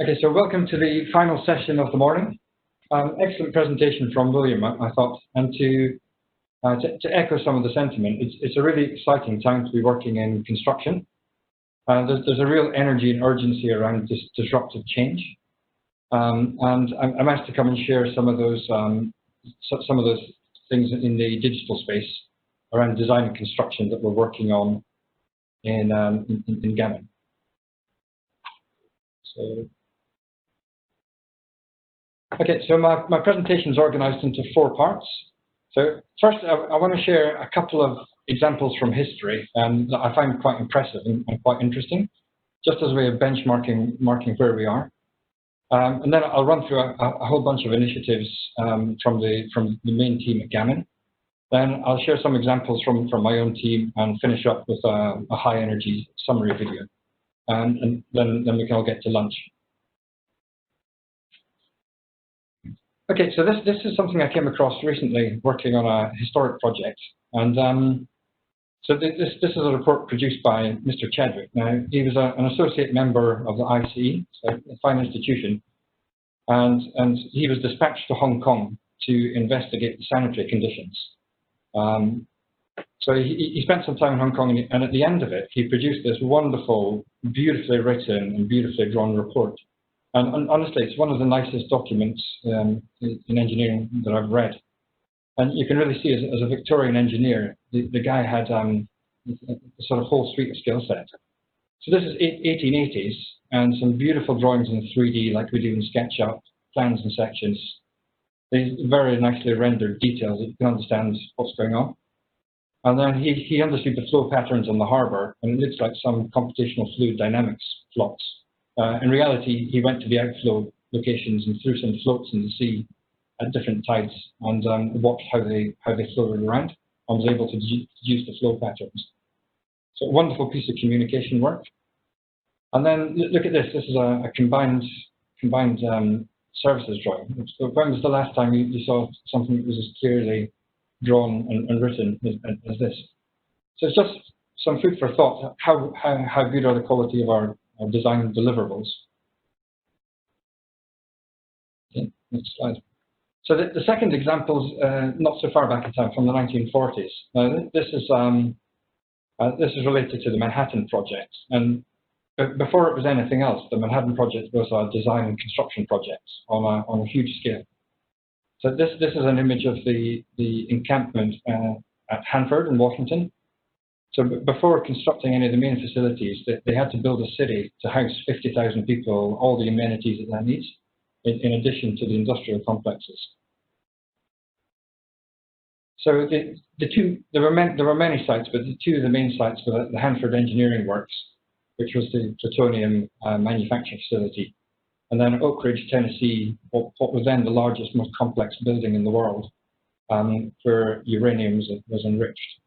Okay, so welcome to the final session of the morning. Excellent presentation from William, I thought, and to echo some of the sentiment, it's a really exciting time to be working in construction. There's a real energy and urgency around this disruptive change, and I'm asked to come and share some of those things in the digital space around design and construction that we're working on in Gammon. So. Okay, so my presentation is organized into 4 parts. So first, I want to share a couple of examples from history that I find quite impressive and quite interesting, just as a way of benchmarking where we are. And then I'll run through a whole bunch of initiatives from the main team at Gammon. Then I'll share some examples from my own team and finish up with a high energy summary video. And then we can all get to lunch. Okay, so this is something I came across recently working on a historic project, and so this is a report produced by Mr. Chadwick. Now, he was an associate member of the ICE, so a fine institution, and he was dispatched to Hong Kong to investigate the sanitary conditions. So he spent some time in Hong Kong, and at the end of it, he produced this wonderful, beautifully written and beautifully drawn report. And honestly, it's one of the nicest documents in engineering that I've read. And you can really see, as a Victorian engineer, the guy had a sort of whole suite of skill set. So this is 1880s, and some beautiful drawings in 3D, like we do in SketchUp, plans and sections. These very nicely rendered details that you can understand what's going on. And then he understood the flow patterns on the harbour, and it looks like some computational fluid dynamics plots. In reality, he went to the outflow locations and threw some floats in the sea at different tides and watched how they floated around and was able to deduce the flow patterns. So a wonderful piece of communication work. And then look at this. This is a combined services drawing. So when was the last time you saw something that was as clearly drawn and written as this? So it's just some food for thought. How good are the quality of our design deliverables? Okay, next slide. So the second example is not so far back in time, from the 1940s. Now this is related to the Manhattan Project, and before it was anything else, the Manhattan Project was a design and construction project on a huge scale. So this is an image of the encampment at Hanford in Washington. So before constructing any of the main facilities, they had to build a city to house 50,000 people, all the amenities that needs, in addition to the industrial complexes. So there were many sites, but the 2 of the main sites were the Hanford Engineering Works, which was the plutonium manufacturing facility, and then Oak Ridge, Tennessee, what was then the largest, most complex building in the world, where uranium was enriched.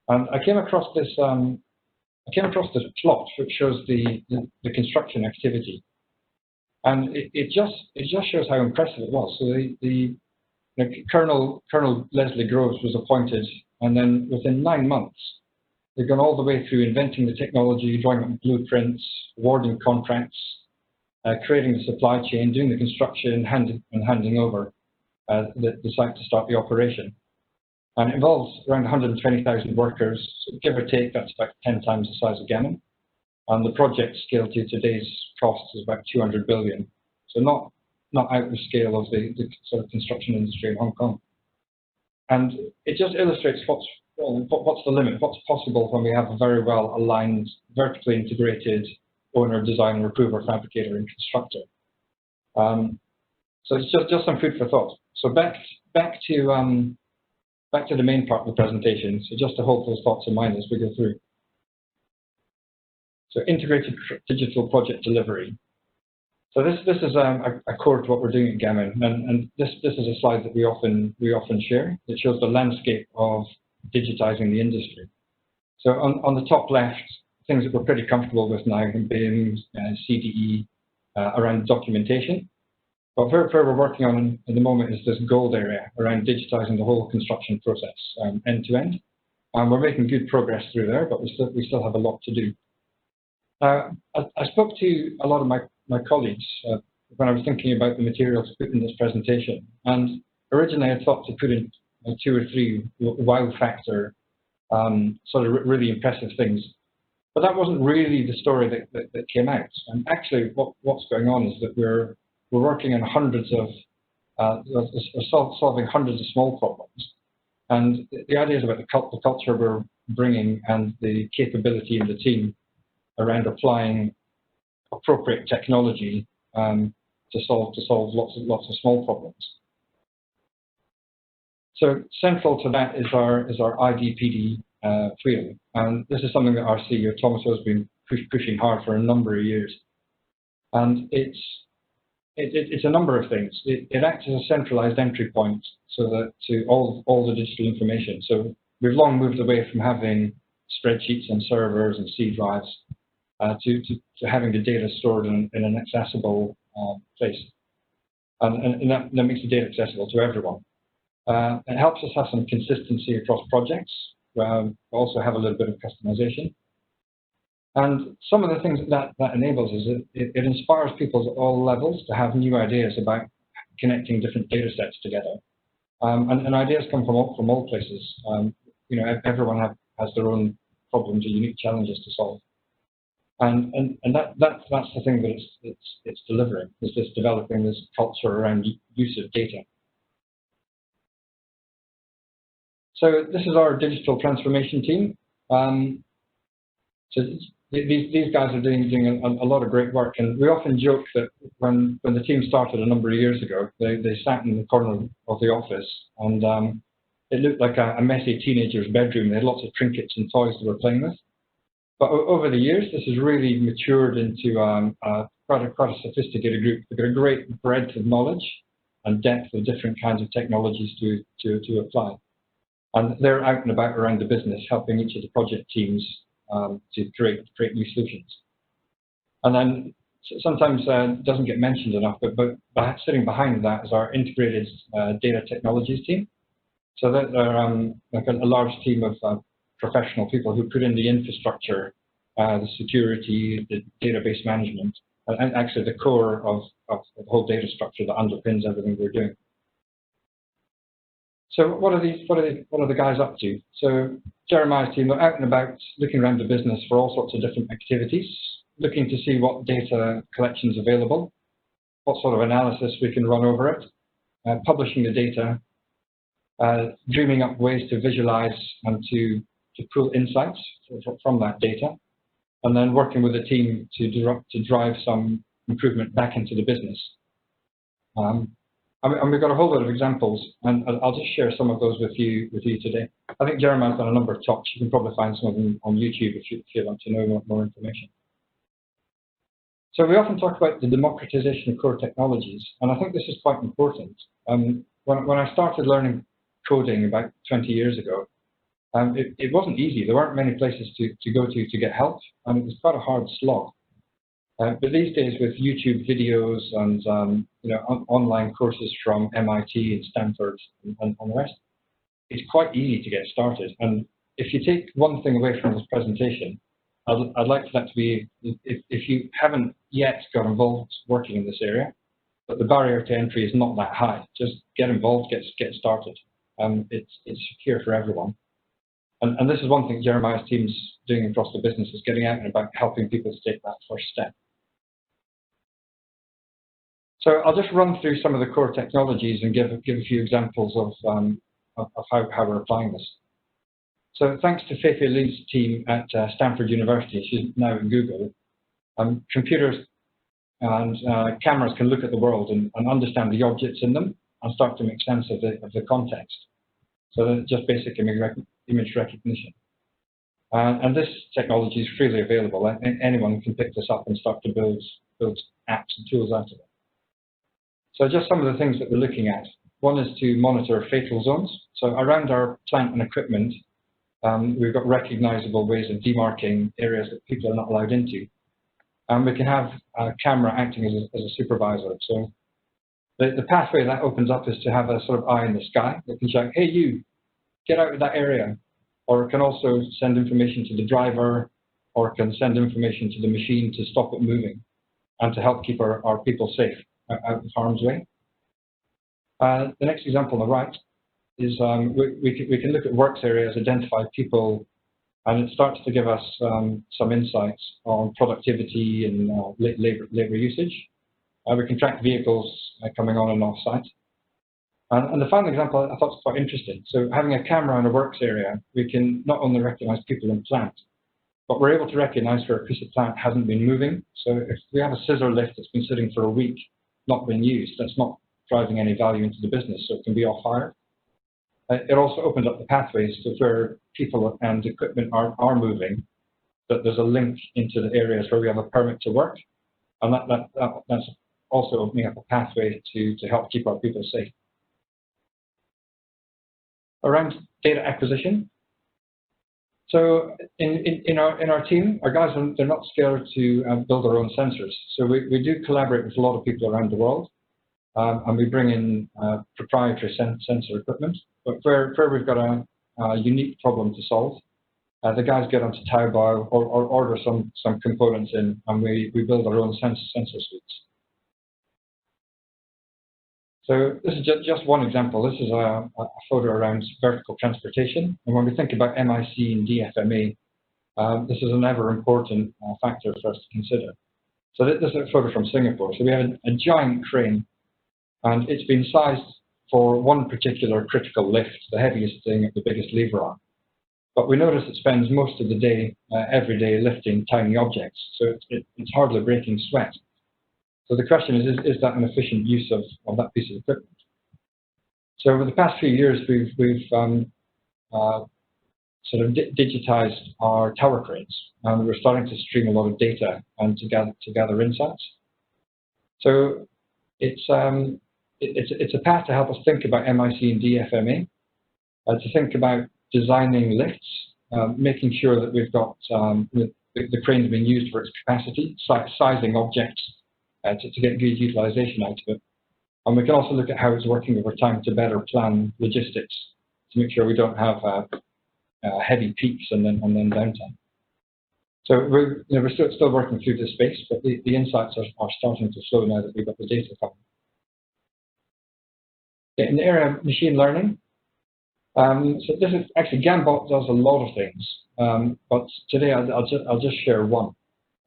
And I came across this plot which shows the construction activity, and it just shows how impressive it was. So Colonel Leslie Groves was appointed, and then within 9 months, they've gone all the way through inventing the technology, drawing up blueprints, awarding contracts, creating the supply chain, doing the construction, handing over the site to start the operation. And it involves around 120,000 workers, so give or take, that's about 10 times the size of Gammon. And the project scale to today's costs is about 200 billion. So not out the scale of the sort of construction industry in Hong Kong. And it just illustrates what's the limit, what's possible when we have a very well aligned, vertically integrated owner, designer, approver, fabricator, and constructor. So it's just some food for thought. So back to the main part of the presentation, so just to hold those thoughts in mind as we go through. So integrated digital project delivery. So this is a core to what we're doing at Gammon, and this is a slide that we often share. It shows the landscape of digitizing the industry. So on the top left, things that we're pretty comfortable with now, BIM, CDE, around documentation. But where we're working on at the moment is this gold area around digitizing the whole construction process, end to end. And we're making good progress through there, but we still have a lot to do. I spoke to a lot of my my colleagues when I was thinking about the material to put in this presentation. And originally I thought to put in 2 or 3 wow factor, sort of really impressive things. But that wasn't really the story that came out. And actually what's going on is that we're working on hundreds of, solving hundreds of small problems. And the idea is about the culture we're bringing and the capability in the team around applying appropriate technology to solve lots of small problems. So central to that is our IDPD wheel, and this is something that our CEO Thomas has been pushing hard for a number of years. And it's a number of things. It acts as a centralized entry point so that to all the digital information. So we've long moved away from having spreadsheets and servers and C drives to having the data stored in an accessible place. And that makes the data accessible to everyone. It helps us have some consistency across projects. We also have a little bit of customization. And some of the things that enables is it inspires people at all levels to have new ideas about connecting different data sets together. And ideas come from all places. You know, everyone has their own problems or unique challenges to solve. And that's the thing that it's delivering, is this developing this culture around use of data. So this is our digital transformation team. So these guys are doing a lot of great work, and we often joke that when the team started a number of years ago, they sat in the corner of the office, and it looked like a messy teenager's bedroom. They had lots of trinkets and toys they were playing with. But over the years, this has really matured into quite a sophisticated group. They've got a great breadth of knowledge and depth of different kinds of technologies to apply. And they're out and about around the business, helping each of the project teams to create new solutions. And then sometimes it doesn't get mentioned enough, but sitting behind that is our integrated data technologies team. So they're like a large team of professional people who put in the infrastructure, the security, the database management, and actually the core of the whole data structure that underpins everything we're doing. So what are the guys up to? So Jeremiah's team are out and about, looking around the business for all sorts of different activities, looking to see what data collections available, what sort of analysis we can run over it, publishing the data, dreaming up ways to visualize and to pull insights from that data, and then working with the team to drive some improvement back into the business. And we've got a whole lot of examples, and I'll just share some of those with you today. I think Jeremiah's done a number of talks. You can probably find some of them on YouTube if you want to know more information. So we often talk about the democratization of core technologies, and I think this is quite important. When I started learning coding about 20 years ago, it wasn't easy. There weren't many places to go to get help, and it was quite a hard slog. But these days, with YouTube videos and online courses from MIT and Stanford and the rest, it's quite easy to get started. And if you take one thing away from this presentation, I'd like that to be, if you haven't yet got involved working in this area, but the barrier to entry is not that high. Just get involved, get started. It's secure for everyone. And this is one thing Jeremiah's team's doing across the business, is getting out and about helping people to take that first step. So I'll just run through some of the core technologies and give a few examples of how we're applying this. So thanks to Feifei Li's team at Stanford University, she's now at Google, computers and cameras can look at the world and understand the objects in them and start to make sense of the context. So that's just basic image recognition. And this technology is freely available. Anyone can pick this up and start to build apps and tools out of it. So just some of the things that we're looking at. One is to monitor fatal zones. So around our plant and equipment, we've got recognizable ways of demarking areas that people are not allowed into. And we can have a camera acting as a supervisor. So the pathway that opens up is to have a sort of eye in the sky that can shout, hey, you, get out of that area. Or it can also send information to the driver, or it can send information to the machine to stop it moving. and to help keep our people safe out of harm's way. The next example on the right is we can look at works areas, identify people, and it starts to give us some insights on productivity and labor usage. We can track vehicles coming on and off site. And the final example I thought was quite interesting. So having a camera in a works area, we can not only recognize people in plant, but we're able to recognize where a piece of plant hasn't been moving. So if we have a scissor lift that's been sitting for a week, not been used, that's not driving any value into the business, so it can be off hire. It also opens up the pathways to where people and equipment are moving, that there's a link into the areas where we have a permit to work, and that's also opening up a pathway to help keep our people safe. Around data acquisition. So in our team, our guys, they're not scared to build their own sensors. So we do collaborate with a lot of people around the world, and we bring in proprietary sensor equipment. But where we've got a unique problem to solve, the guys get onto Taobao or order some components in, and we build our own sensor suites. So this is just one example. This is a photo around vertical transportation. And when we think about MIC and DFMA, this is an ever important factor for us to consider. So this is a photo from Singapore. So we have a giant crane, and it's been sized for one particular critical lift, the heaviest thing at the biggest lever arm. But we notice it spends most of the day, every day, lifting tiny objects. So it's hardly breaking sweat. So the question is that an efficient use of that piece of equipment? So over the past few years, we've sort of digitized our tower cranes, and we're starting to stream a lot of data and to gather insights. So it's a path to help us think about MIC and DFMA, to think about designing lifts, making sure that we've got the cranes being used for its capacity, sizing objects to get good utilization out of it. And we can also look at how it's working over time to better plan logistics to make sure we don't have heavy peaks and then downtime. So we're still working through this space, but the insights are starting to flow now that we've got the data coming. In the area of machine learning, so this is actually Gambot does a lot of things, but today I'll just share one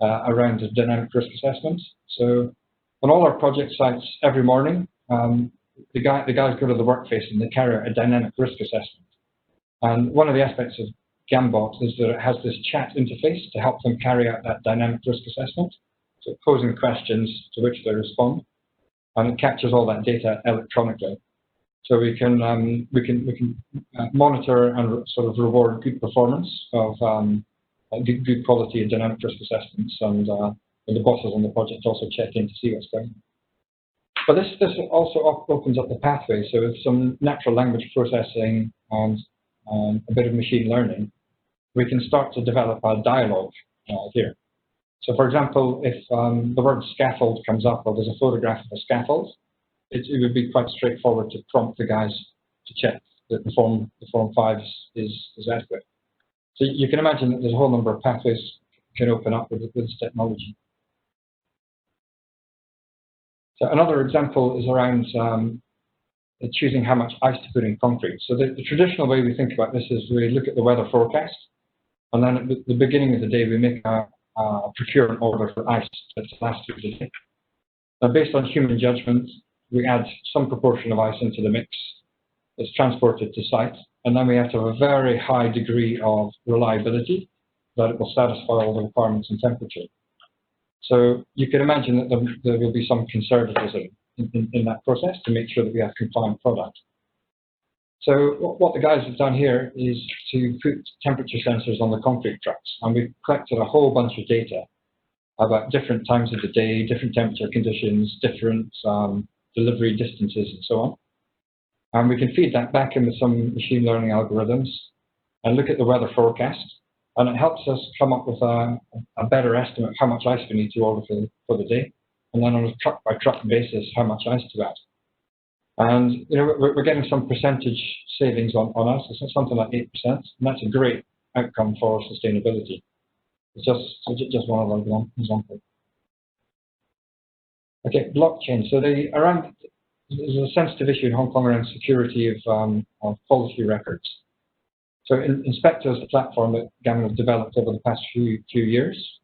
around the dynamic risk assessment. So on all our project sites every morning, the guys go to the workplace and they carry out a dynamic risk assessment. And one of the aspects of Gambot is that it has this chat interface to help them carry out that dynamic risk assessment. So posing questions to which they respond, and it captures all that data electronically. So we can monitor and sort of reward good performance of good quality and dynamic risk assessments, and the bosses on the project also check in to see what's going on. But this also opens up the pathway. So with some natural language processing and a bit of machine learning, we can start to develop a dialogue here. So for example, if the word scaffold comes up or there's a photograph of a scaffold, it would be quite straightforward to prompt the guys to check that the form 5 is adequate. So you can imagine that there's a whole number of pathways can open up with this technology. So another example is around choosing how much ice to put in concrete. So the traditional way we think about this is we look at the weather forecast, and then at the beginning of the day we make a procurement order for ice that's last through the day. Now, based on human judgment, we add some proportion of ice into the mix. It's transported to site, and then we have to have a very high degree of reliability that it will satisfy all the requirements and temperature. So you can imagine that there will be some conservatism in that process to make sure that we have compliant product. So what the guys have done here is to put temperature sensors on the concrete trucks, and we've collected a whole bunch of data about different times of the day, different temperature conditions, different delivery distances, and so on. And we can feed that back in with some machine learning algorithms and look at the weather forecast, and it helps us come up with a better estimate of how much ice we need to order for the day, and then on a truck-by-truck basis, how much ice to add. And we're getting some percentage savings on us. It's something like 8%, and that's a great outcome for sustainability. It's just one of those examples. Okay, blockchain. So there's a sensitive issue in Hong Kong around security of quality records. So Inspecto is the platform that Gammon has developed over the past few years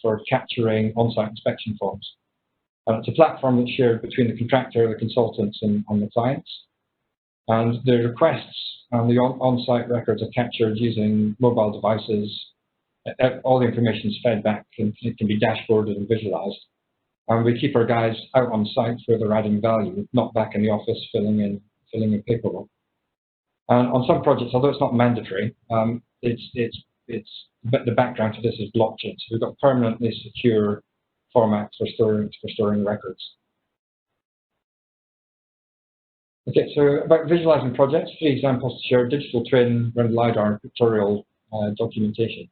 for capturing on-site inspection forms. It's a platform that's shared between the contractor, the consultants, and the clients. And the requests and the on-site records are captured using mobile devices. All the information is fed back and it can be dashboarded and visualized. And we keep our guys out on site where they're adding value, not back in the office filling in paperwork. And on some projects, although it's not mandatory, the background to this is blockchain. So we've got permanently secure formats for storing records. Okay, so about visualizing projects, 3 examples to share: digital twin, run LiDAR, and pictorial documentation.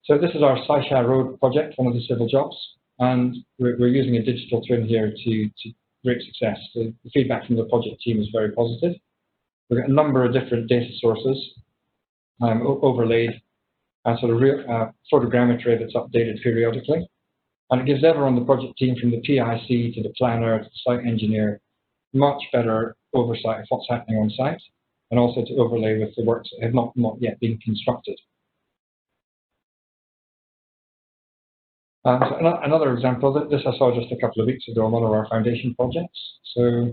So this is our Saisha Road project, one of the civil jobs, and we're using a digital twin here to great success. The feedback from the project team is very positive. We've got a number of different data sources overlaid and sort of real photogrammetry that's updated periodically. And it gives everyone on the project team, from the PIC to the planner to the site engineer, much better oversight of what's happening on site, and also to overlay with the works that have not yet been constructed. So another example, this I saw just a couple of weeks ago on one of our foundation projects. So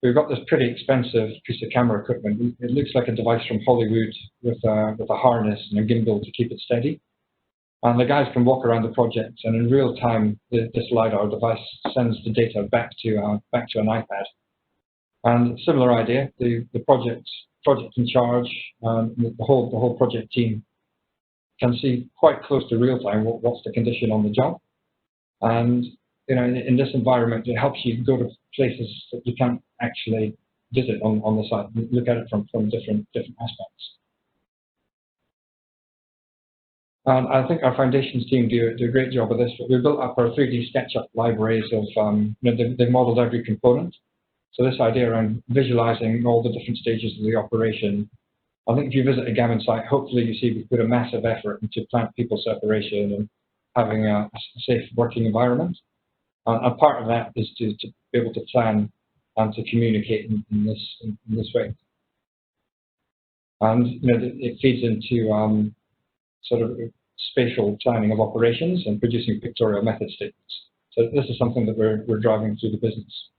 we've got this pretty expensive piece of camera equipment. It looks like a device from Hollywood with a harness and a gimbal to keep it steady. And the guys can walk around the project, and in real time, this LiDAR device sends the data back to an iPad. And similar idea, the project in charge, the whole project team can see quite close to real time what's the condition on the job. And in this environment, it helps you go to places that you can't actually visit on the site, look at it from different aspects. And I think our foundations team do a great job of this, but we built up our 3D SketchUp libraries of, they've modeled every component. So this idea around visualizing all the different stages of the operation, I think if you visit a Gammon site, hopefully you see we put a massive effort into plant-people separation and having a safe working environment. And part of that is to be able to plan and to communicate in this way. And it feeds into sort of spatial planning of operations and producing pictorial method statements. So this is something that we're driving through the business.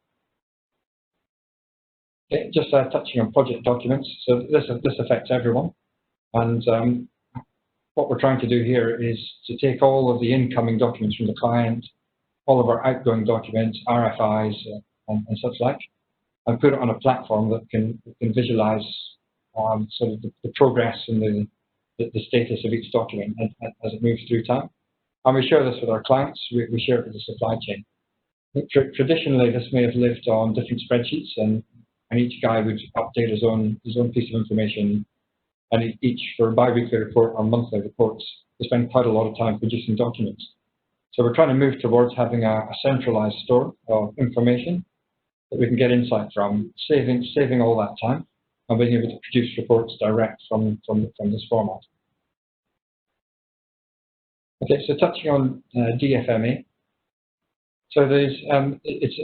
Okay, just touching on project documents. So this affects everyone. And what we're trying to do here is to take all of the incoming documents from the client, all of our outgoing documents, RFIs and such like, and put it on a platform that can visualize sort of the progress and the status of each document as it moves through time. And we share this with our clients, we share it with the supply chain. Traditionally, this may have lived on different spreadsheets, and each guy would update his own piece of information, and each for bi-weekly report or monthly reports, they spend quite a lot of time producing documents. So we're trying to move towards having a centralized store of information that we can get insight from, saving all that time, and being able to produce reports direct from this format. Okay, so touching on DfMA. So there's it's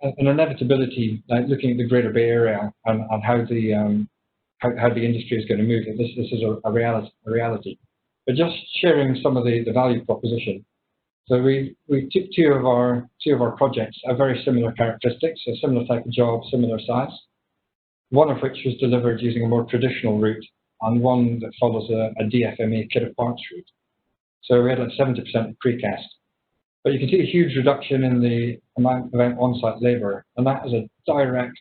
an inevitability, looking at the Greater Bay Area and how the industry is going to move. This is a reality. But just sharing some of the value proposition. So we took two of our projects, have very similar characteristics, a similar type of job, similar size. One of which was delivered using a more traditional route, and one that follows a DFMA kit of parts route. So we had like 70% precast. But you can see a huge reduction in the amount of on-site labour, and that has a direct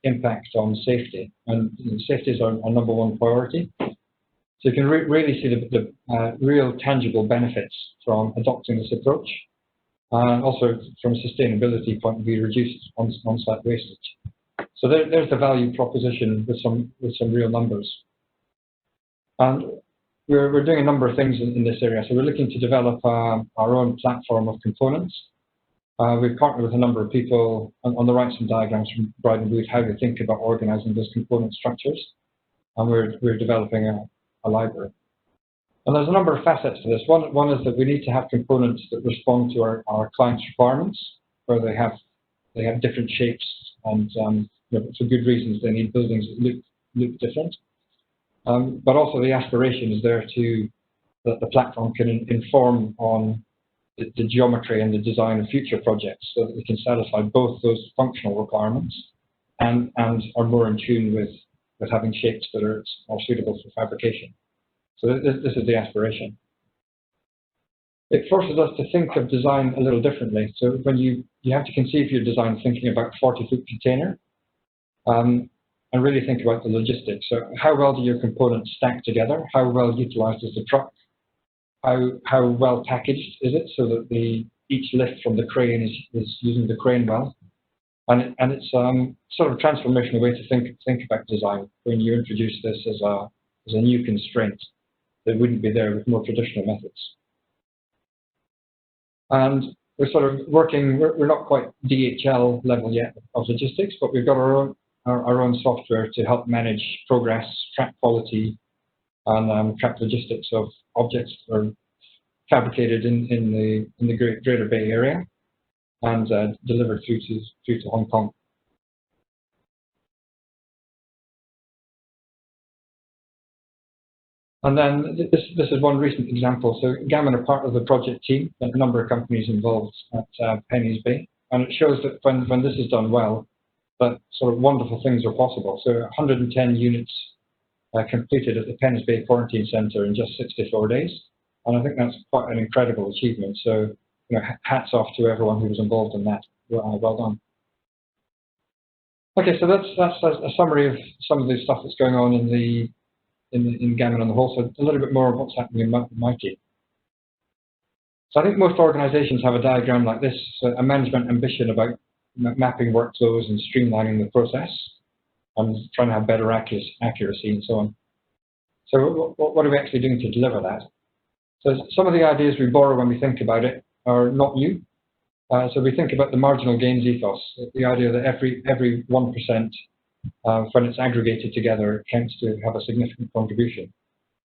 impact on safety. And safety is our number one priority. So you can really see the real tangible benefits from adopting this approach, and also from a sustainability point of view, reduced on-site wastage. So there's the value proposition with some real numbers. And we're doing a number of things in this area. So we're looking to develop our own platform of components. We've partnered with a number of people on the right, some diagrams from Bryden Wood, how to think about organizing those component structures. And we're developing a library. And there's a number of facets to this. One is that we need to have components that respond to our clients' requirements, where they have different shapes, and for good reasons they need buildings that look different. But also the aspiration is there that the platform can inform on the geometry and the design of future projects, so that we can satisfy both those functional requirements and are more in tune with having shapes that are more suitable for fabrication. So this is the aspiration. It forces us to think of design a little differently. So when you have to conceive your design thinking about 40-foot container, and really think about the logistics. So how well do your components stack together? How well utilized is the truck? How well packaged is it, so that each lift from the crane is using the crane well? And it's sort of a transformational way to think about design when you introduce this as a new constraint that wouldn't be there with more traditional methods. And we're sort of working. We're not quite DHL level yet of logistics, but we've got our own software to help manage progress, track quality, and track logistics of objects that are fabricated in the Greater Bay Area and delivered through to Hong Kong. And then this is one recent example. So Gammon are part of the project team, a number of companies involved at Penny's Bay, and it shows that when this is done well, that sort of wonderful things are possible. So 110 units completed at the Penny's Bay Quarantine Centre in just 64 days, and I think that's quite an incredible achievement. So hats off to everyone who was involved in that. Well done. Okay, so that's a summary of some of the stuff that's going on in Gammon on the whole. So a little bit more of what's happening in my team. So I think most organizations have a diagram like this, a management ambition about mapping workflows and streamlining the process and trying to have better accuracy and so on. So what are we actually doing to deliver that? So some of the ideas we borrow when we think about it are not new. So we think about the marginal gains ethos, the idea that every 1%, when it's aggregated together, tends to have a significant contribution.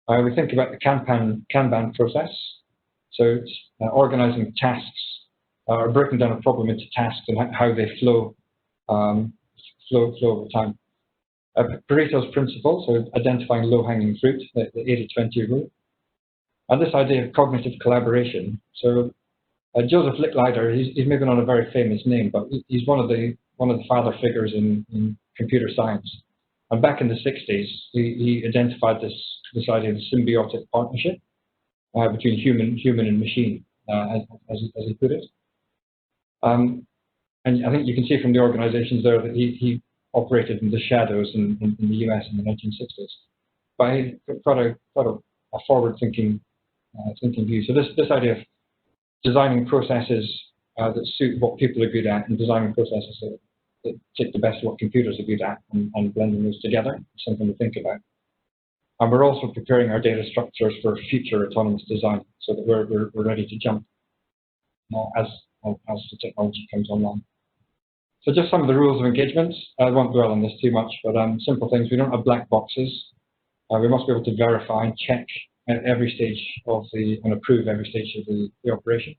We think about the Kanban process, so it's organizing tasks, or breaking down a problem into tasks and how they flow over time. Pareto's principle, so identifying low-hanging fruit, the 80-20 rule. And this idea of cognitive collaboration. So Joseph Licklider, he's maybe not a very famous name, but he's one of the father figures in computer science. And back in the 60s, he identified this idea of symbiotic partnership between human and machine, as he put it. And I think you can see from the organizations there that he operated in the shadows in the US in the 1960s. But he got a forward-thinking view. So this idea of designing processes that suit what people are good at and designing processes that take the best of what computers are good at and blending those together is something to think about. And we're also preparing our data structures for future autonomous design so that we're ready to jump as the technology comes online. So just some of the rules of engagement. I won't dwell on this too much, but simple things. We don't have black boxes. We must be able to verify and check at every stage and approve every stage of the operation.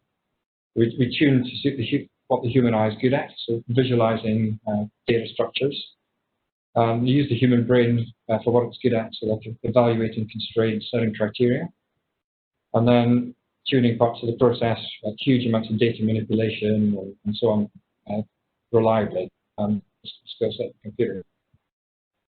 We tune to suit what the human eye is good at, so visualizing data structures. We use the human brain for what it's good at, so like evaluating constraints, setting criteria, and then tuning parts of the process, like huge amounts of data manipulation and so on, reliably, skill set of the computer.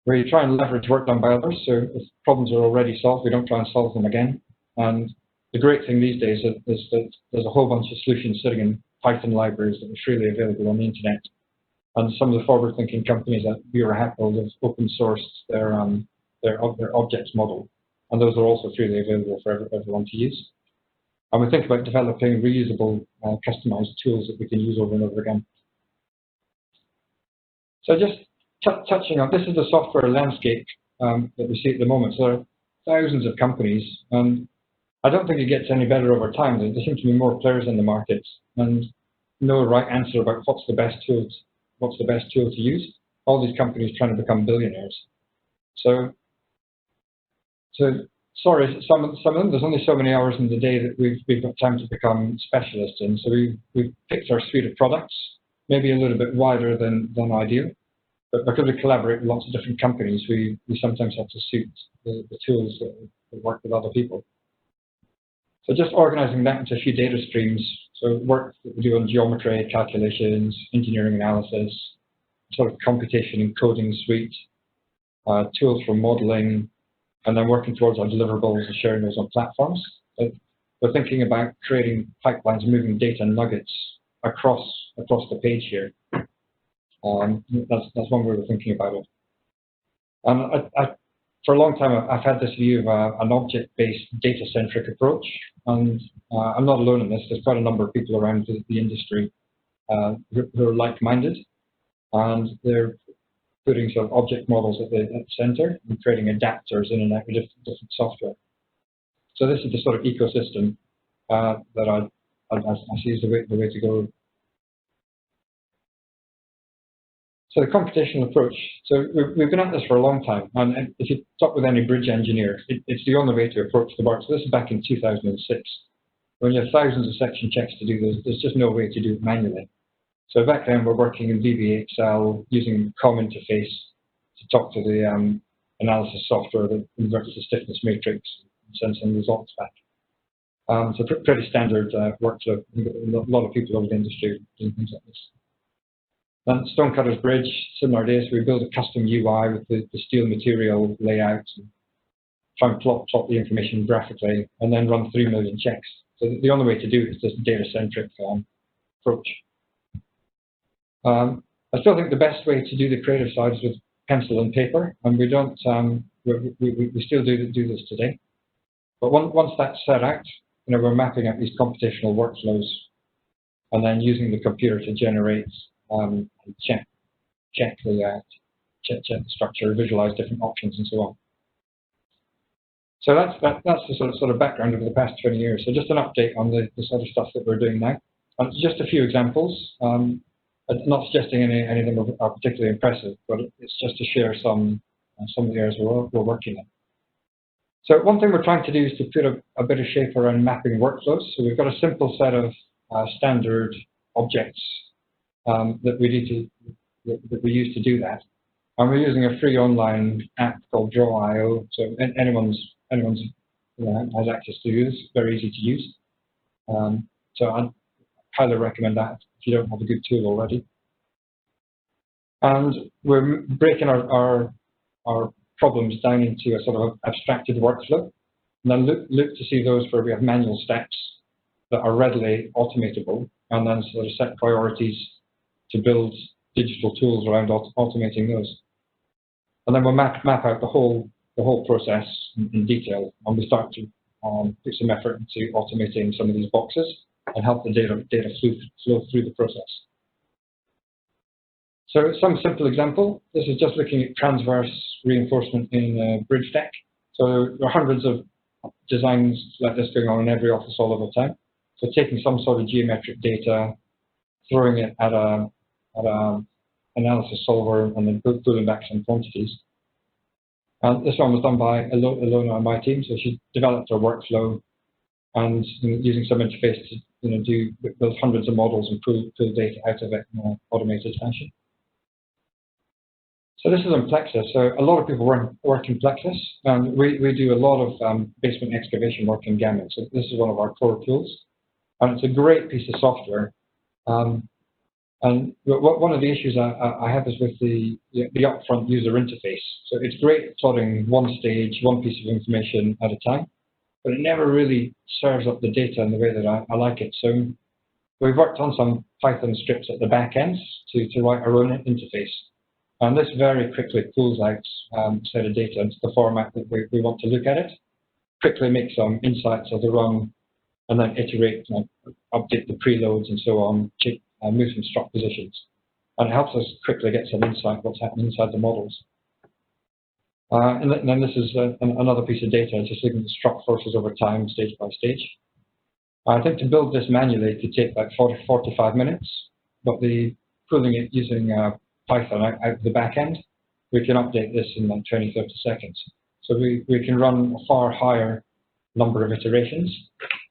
We try and leverage work done by others, so if problems are already solved, we don't try and solve them again. And the great thing these days is that there's a whole bunch of solutions sitting in Python libraries that are freely available on the internet. And some of the forward-thinking companies at Bureau Hatfield have open sourced their objects model, and those are also freely available for everyone to use. And we think about developing reusable, customized tools that we can use over and over again. So just touching on, this is the software landscape that we see at the moment. So there are thousands of companies, and I don't think it gets any better over time. There seem to be more players in the market, and no right answer about what's the best tool to use. All these companies trying to become billionaires. So sorry, some of them, there's only so many hours in the day that we've got time to become specialists in. So we've picked our suite of products, maybe a little bit wider than ideal. But because we collaborate with lots of different companies, we sometimes have to suit the tools that work with other people. So just organizing that into a few data streams. So work that we do on geometry, calculations, engineering analysis, sort of computation and coding suite, tools for modeling, and then working towards our deliverables and sharing those on platforms. We're thinking about creating pipelines, moving data nuggets across the page here. That's one way we're thinking about it. For a long time, I've had this view of an object-based, data-centric approach, and I'm not alone in this. There's quite a number of people around the industry who are like-minded, and they're putting sort of object models at the center and creating adapters in and out of different software. So this is the sort of ecosystem that I see as the way to go. So the computational approach. So we've been at this for a long time, and if you talk with any bridge engineer, it's the only way to approach the work. So this is back in 2006. When you have thousands of section checks to do, there's just no way to do it manually. So back then, we're working in VBA Excel using COM interface to talk to the analysis software that converts the stiffness matrix and sends some results back. So pretty standard workflow. A lot of people over the industry doing things like this. Then Stonecutters Bridge, similar days, we build a custom UI with the steel material layout, and try and plot the information graphically, and then run 3 million checks. So the only way to do it is this data-centric approach. I still think the best way to do the creative side is with pencil and paper, and we don't. We still do this today. But once that's set out, we're mapping out these computational workflows, and then using the computer to generate, check the structure, visualize different options, and so on. So that's the sort of background over the past 20 years. So just an update on the sort of stuff that we're doing now. Just a few examples. I'm not suggesting any of them are particularly impressive, but it's just to share some of the areas we're working in. So one thing we're trying to do is to put a bit of shape around mapping workflows. So we've got a simple set of standard objects that we use to do that, and we're using a free online app called Draw.io. So anyone's has access to use. Very easy to use. So I highly recommend that if you don't have a good tool already. And we're breaking our problems down into a sort of abstracted workflow, and then look to see those where we have manual steps that are readily automatable, and then sort of set priorities to build digital tools around automating those. And then we'll map out the whole process in detail, and we start to put some effort into automating some of these boxes and help the data flow through the process. So some simple example, this is just looking at transverse reinforcement in bridge deck. So there are hundreds of designs like this going on in every office all over time. So taking some sort of geometric data, throwing it at a analysis solver, and then pulling back some quantities. And this one was done by Ilona on my team, so she developed a workflow and using some interface to build hundreds of models and pull data out of it in an automated fashion. So this is on Plaxis. So a lot of people work in Plaxis, and we do a lot of basement excavation work in Gammon. So this is one of our core tools, and it's a great piece of software. And one of the issues I have is with the upfront user interface. So it's great plotting one stage, one piece of information at a time, but it never really serves up the data in the way that I like it. So we've worked on some Python scripts at the back ends to write our own interface. And this very quickly pulls out a set of data into the format that we want to look at it, quickly make some insights as they run, and then iterate, update the preloads and so on, move some struct positions. And it helps us quickly get some insight what's happening inside the models. And then this is another piece of data, just looking at struct forces over time, stage by stage. I think to build this manually, it could take like 45 minutes, but pulling it using Python out the back end, we can update this in like 20-30 seconds. So we can run a far higher number of iterations,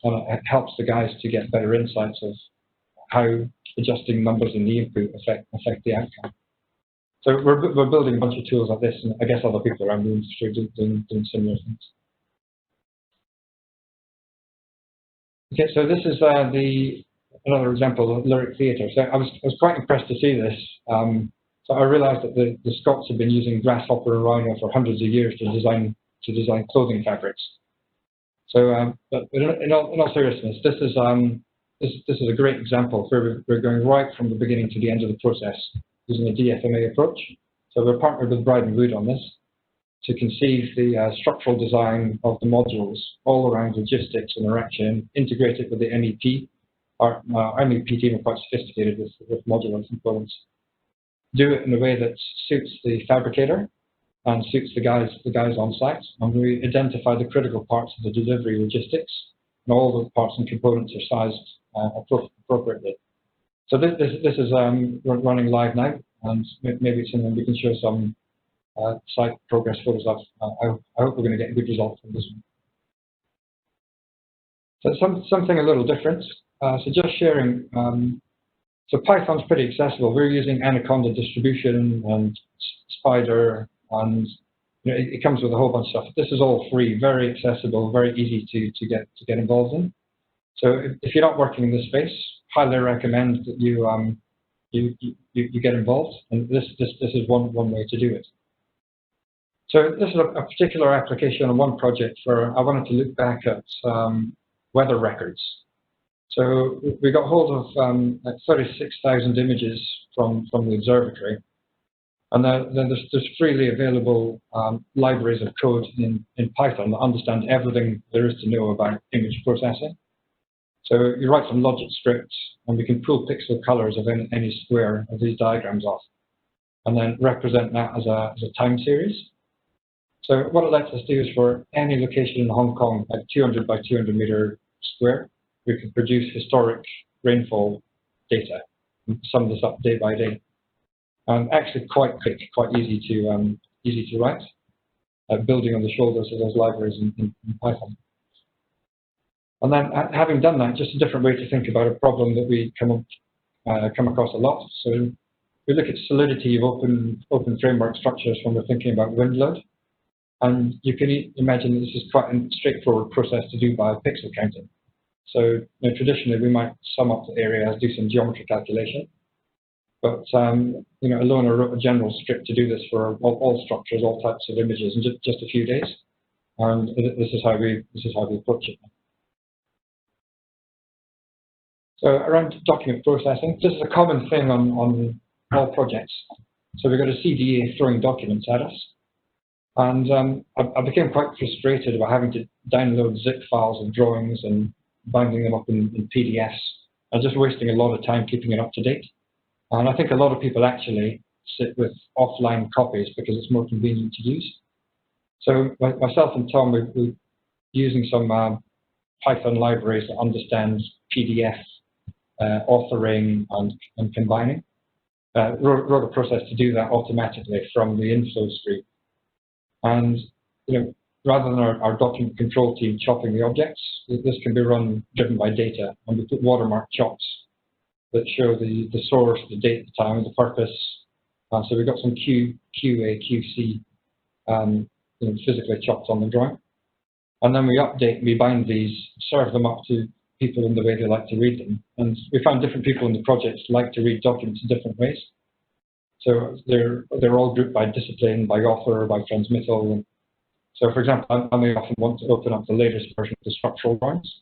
and it helps the guys to get better insights of how adjusting numbers in the input affect the outcome. So we're building a bunch of tools like this, and I guess other people around the industry doing similar things. Okay, so this is another example of lyric theatre. So I was quite impressed to see this. So I realised that the Scots have been using grasshopper and rhino for hundreds of years to design clothing fabrics. So, but in all seriousness, this is a great example where we're going right from the beginning to the end of the process using a DFMA approach. So we're partnered with Bride and Wood on this to conceive the structural design of the modules all around logistics and erection, integrate it with the MEP. Our MEP team are quite sophisticated with modular components. Do it in a way that suits the fabricator and suits the guys on site, and we identify the critical parts of the delivery logistics, and all the parts and components are sized appropriately. So this is running live now, and maybe it's something we can show some site progress photos of. I hope we're going to get a good result from this one. So something a little different. So just sharing. So Python's pretty accessible. We're using Anaconda distribution and Spider, and it comes with a whole bunch of stuff. This is all free, very accessible, very easy to get involved in. So if you're not working in this space, highly recommend that you get involved. And this is one way to do it. So this is a particular application on one project where I wanted to look back at weather records. So we got hold of like 36,000 images from the observatory, and then there's freely available libraries of code in Python that understand everything there is to know about image processing. So you write some logic scripts, and we can pull pixel colors of any square of these diagrams off, and then represent that as a time series. So what it lets us do is for any location in Hong Kong, like 200 by 200 meter square, we can produce historic rainfall data and sum this up day by day. Actually quite quick, quite easy to write, building on the shoulders of those libraries in Python. And then having done that, just a different way to think about a problem that we come across a lot. So we look at solidity of open framework structures when we're thinking about wind load. And you can imagine that this is quite a straightforward process to do by pixel counting. So traditionally, we might sum up the areas, do some geometry calculation, but Alona wrote a general script to do this for all structures, all types of images in just a few days, and this is how we approach it. So around document processing, this is a common thing on all projects. So we've got a CDA throwing documents at us, and I became quite frustrated about having to download zip files of drawings and binding them up in PDFs, and just wasting a lot of time keeping it up to date. And I think a lot of people actually sit with offline copies because it's more convenient to use. So myself and Tom, we're using some Python libraries that understand PDF authoring and combining. Wrote a process to do that automatically from the inflow stream. And rather than our document control team chopping the objects, this can be driven by data, and we put watermark chops that show the source, the date, the time, the purpose. So we've got some QA, QC physically chopped on the drawing. And then we update, we bind these, serve them up to people in the way they like to read them. And we found different people in the project like to read documents in different ways. So they're all grouped by discipline, by author, by transmittal. So, for example, I may often want to open up the latest version of the structural drawings,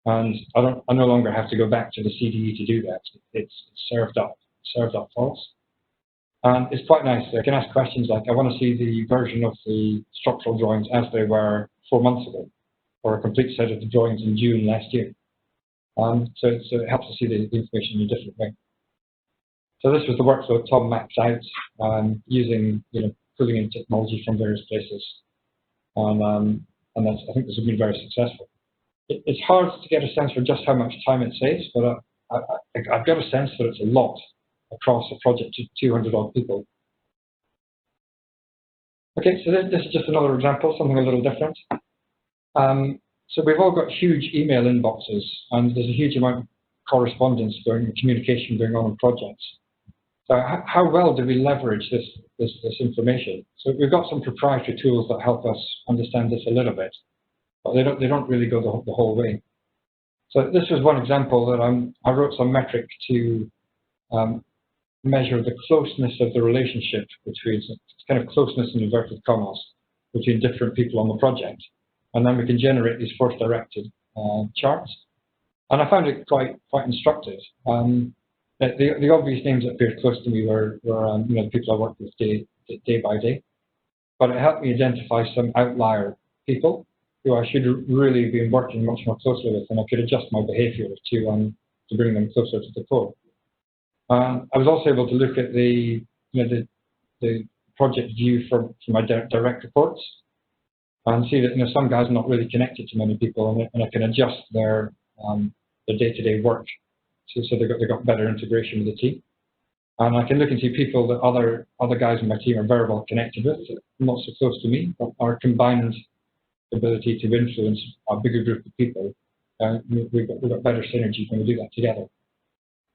and I no longer have to go back to the CDE to do that. It's served up for us. And it's quite nice. I can ask questions like, I want to see the version of the structural drawings as they were 4 months ago, or a complete set of the drawings in June last year. So it helps to see the information in a different way. So this was the workflow Tom mapped out using pulling in technology from various places. And I think this has been very successful. It's hard to get a sense for just how much time it saves, but I've got a sense that it's a lot across a project of 200 odd people. Okay, so this is just another example, something a little different. So we've all got huge email inboxes, and there's a huge amount of correspondence going, communication going on in projects. So how well do we leverage this information? So we've got some proprietary tools that help us understand this a little bit, but they don't really go the whole way. So this was one example that I wrote some metric to measure the closeness of the relationship between, kind of closeness in inverted commas, between different people on the project. And then we can generate these force-directed charts. And I found it quite instructive. The obvious names that appeared close to me were you know, the people I worked with day by day. But it helped me identify some outlier people who I should really be working much more closely with, and I could adjust my behavior to bring them closer to the core. I was also able to look at the project view from my direct reports and see that, you know, some guys are not really connected to many people, and I can adjust their day-to-day work so they got better integration with the team. And I can look and see people that other guys in my team are very well connected with, not so close to me, but our combined ability to influence a bigger group of people. We've got better synergy when we do that together.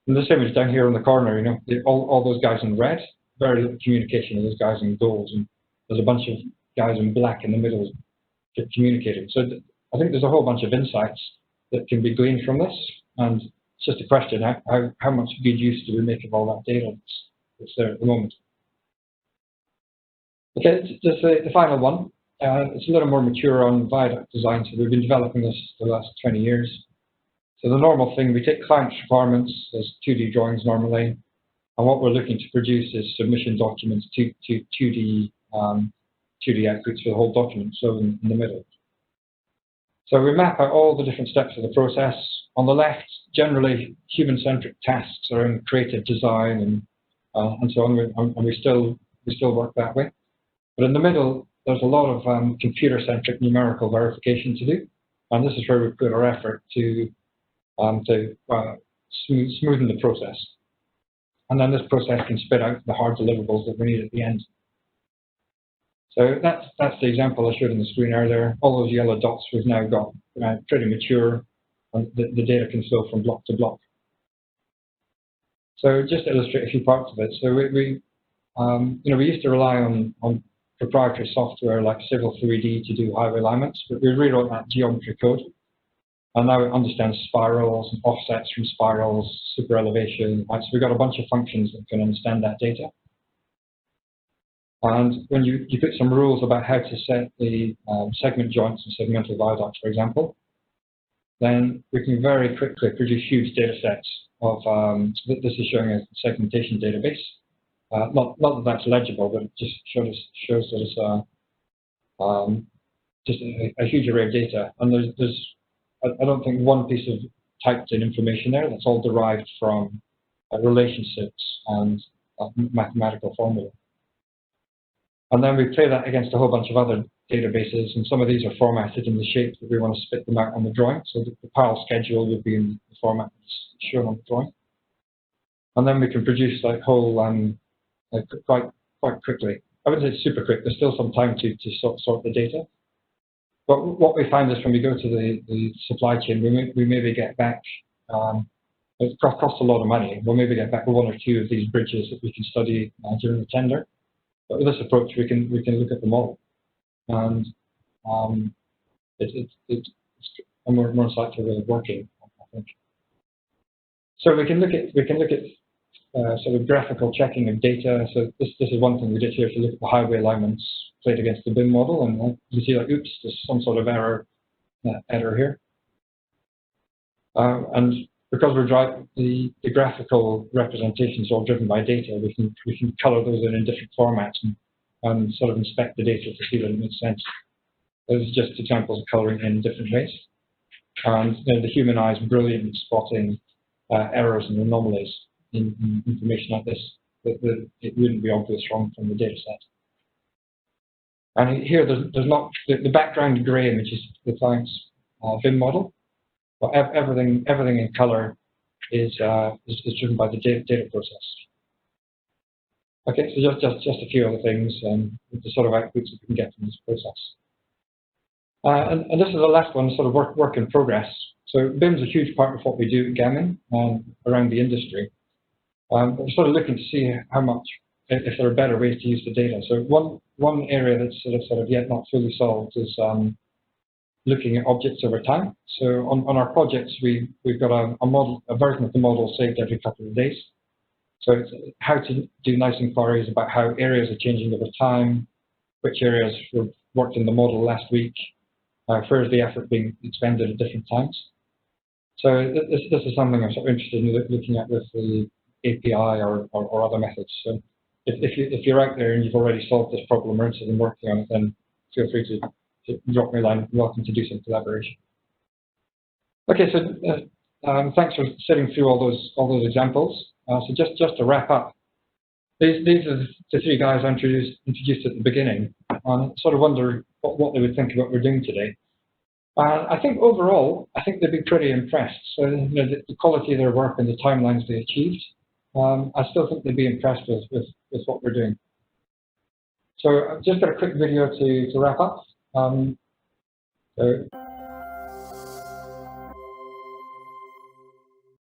And the same is down here in the corner, you know, all those guys in red, very little communication with those guys in gold, and there's a bunch of guys in black in the middle communicating. So I think there's a whole bunch of insights that can be gleaned from this, and it's just a question, how much good use do we make of all that data that's there at the moment? Okay, just the final one. It's a little more mature on viaduct design, so we've been developing this for the last 20 years. So the normal thing, we take client's requirements as 2D drawings normally, and what we're looking to produce is submission documents to 2D outputs for the whole document, so in the middle. So we map out all the different steps of the process. On the left, generally human-centric tasks are in creative design and so on, and we still work that way. But in the middle, there's a lot of computer-centric numerical verification to do, and this is where we put our effort to smoothen the process. And then this process can spit out the hard deliverables that we need at the end. So that's the example I showed on the screen earlier. All those yellow dots we've now got pretty mature, and the data can flow from block to block. So just to illustrate a few parts of it. So we used to rely on proprietary software like Civil 3D to do highway alignments, but we rewrote that geometry code. And now it understands spirals and offsets from spirals, super elevation. So we've got a bunch of functions that can understand that data. And when you put some rules about how to set the segment joints and segmental viaducts, for example, then we can very quickly produce huge data sets of, so this is showing a segmentation database. Not that that's legible, but it just shows that it's just a huge array of data. And I don't think one piece of typed in information there. That's all derived from relationships and mathematical formula. And then we play that against a whole bunch of other databases, and some of these are formatted in the shape that we want to spit them out on the drawing. So the pile schedule would be in the format that's shown on the drawing. And then we can produce like whole quite quickly. I wouldn't say super quick. There's still some time to sort the data. But what we find is when we go to the supply chain, we maybe get back. It costs a lot of money. We'll maybe get back one or two of these bridges that we can study during the tender. But with this approach, we can look at them all, and it's a more insightful way of working, I think. So we can look at sort of graphical checking of data. So this is one thing we did here to look at the highway alignments played against the BIM model, and you see like, oops, there's some sort of error here, and because we're driving the graphical representations all driven by data, we can color those in different formats and sort of inspect the data to see that it makes sense. Those are just examples of coloring in different ways. And the human eye is brilliant at spotting errors and anomalies in information like this that it wouldn't be obvious from the data set. And here there's not the background grey image is the client's BIM model. But everything in color is driven by the data process. Okay, so just a few other things and the sort of outputs that we can get from this process. And this is the last one, sort of work in progress. So BIM is a huge part of what we do at Gammon around the industry. We're sort of looking to see how much, if there are better ways to use the data. So one area that's sort of yet not fully solved is looking at objects over time. So on our projects, we've got a version of the model saved every couple of days. So it's how to do nice inquiries about how areas are changing over time, which areas were worked in the model last week, where is the effort being expended at different times. So this is something I'm sort of interested in looking at with the API or other methods. So if you're out there and you've already solved this problem or interested in working on it, then feel free to drop me a line. I'm welcome to do some collaboration. Okay, so thanks for sitting through all those examples. So just to wrap up, these are the three guys I introduced at the beginning. Sort of wonder what they would think about what we're doing today. I think overall, I think they'd be pretty impressed. So the quality of their work and the timelines they achieved, I still think they'd be impressed with what we're doing. So I've just got a quick video to wrap up. So